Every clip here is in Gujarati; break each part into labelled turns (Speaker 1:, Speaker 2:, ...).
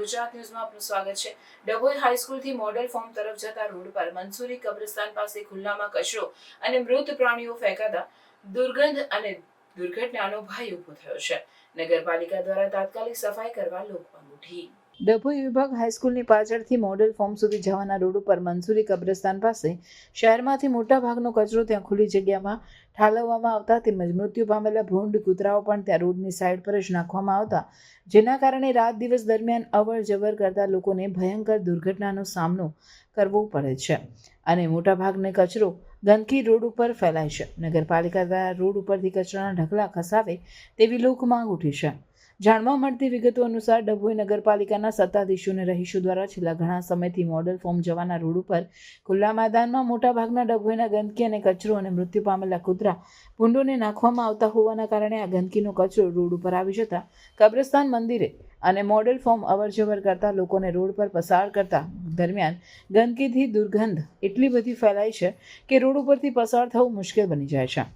Speaker 1: ગુજરાત ન્યૂઝમાં આપનું સ્વાગત છે। ડભોઈ હાઈસ્કૂલથી મોડેલ ફોર્મ તરફ જતા રોડ પર મંસૂરી કબ્રસ્તાન પાસે ખુલ્લામાં કચરો અને મૃત પ્રાણીઓ ફેંકાતા દુર્ગંધ અને દુર્ઘટનાનો ભય ઊભો થયો છે। નગરપાલિકા દ્વારા તાત્કાલિક સફાઈ કરવા લોકમાંગ ઉઠી। ડભોઈ વિભાગ હાઈસ્કૂલની પાછળથી મોડેલ ફોર્મ સુધી જવાના રોડ ઉપર મંસૂરી કબ્રસ્તાન પાસે શહેરમાંથી મોટા ભાગનો કચરો ત્યાં ખુલ્લી જગ્યામાં ઠાલવવામાં આવતા તેમજ મૃત્યુ પામેલા ભૂંડ કૂતરાઓ પણ ત્યાં રોડની સાઈડ પર જ નાખવામાં આવતા જેના કારણે રાત દિવસ દરમિયાન અવર જવર કરતા લોકોને ભયંકર દુર્ઘટનાનો સામનો કરવો પડે છે અને મોટાભાગનો કચરો ગંદકી રોડ ઉપર ફેલાય છે। નગરપાલિકા દ્વારા રોડ ઉપરથી કચરાના ઢગલા ખસાવે તેવી લોકમાંગ ઉઠી છે। જાણવા મળતી વિગતો અનુસાર ડભોઈ નગરપાલિકાના સત્તાધીશોને રહીશો દ્વારા છેલ્લા ઘણા સમયથી મોડેલ ફોર્મ જવાના રોડ ઉપર ખુલ્લા મેદાનમાં મોટાભાગના ડભોઈના ગંદકી અને કચરો અને મૃત્યુ પામેલા કૂતરા ભૂંડોને નાખવામાં આવતા હોવાના કારણે આ ગંદકીનો કચરો રોડ ઉપર આવી જતા કબ્રસ્તાન મંદિરે અને મોડેલ ફોર્મ અવરજવર કરતા લોકોને રોડ પર પસાર કરતા દરમિયાન ગંદકીથી દુર્ગંધ એટલી બધી ફેલાય છે કે રોડ ઉપરથી પસાર થવું મુશ્કેલ બની જાય છે।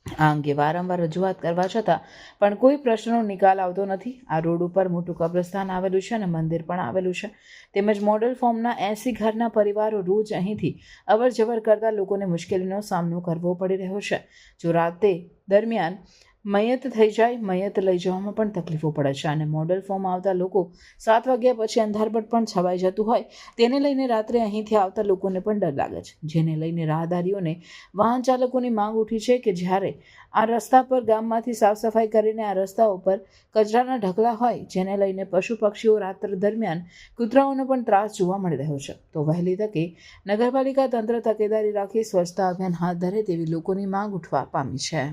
Speaker 1: આ અંગે વારંવાર રજૂઆત કરવા છતાં પણ કોઈ પ્રશ્નનો નિકાલ આવતો નથી। આ રોડ ઉપર મોટું કબ્રસ્તાન આવેલું છે અને મંદિર પણ આવેલું છે તેમજ મોડેલ ફોર્મના 80 ઘરના પરિવારો રોજ અહીંથી અવર જવર કરતા લોકોને મુશ્કેલીનો સામનો કરવો પડી રહ્યો છે। જો રાતે દરમિયાન મયત થઈ જાય મયત લઈ જવામાં પણ તકલીફો પડે છે અને મોડેલ ફોર્મ આવતા લોકો 7 વાગ્યા પછી અંધારપટ પણ છવાઈ જતું હોય તેને લઈને રાત્રે અહીંથી આવતા લોકોને પણ ડર લાગે છે જેને લઈને રાહદારીઓને વાહન ચાલકોની માંગ ઉઠી છે કે જ્યારે આ રસ્તા પર ગામમાંથી સાફ સફાઈ કરીને આ રસ્તાઓ પર કચરાના ઢગલા હોય જેને લઈને પશુ પક્ષીઓ રાત્ર દરમિયાન કૂતરાઓનો પણ ત્રાસ જોવા મળી રહ્યો છે તો વહેલી તકે નગરપાલિકા તંત્ર તકેદારી રાખી સ્વચ્છતા અભિયાન હાથ ધરે તેવી લોકોની માંગ ઉઠવા પામી છે।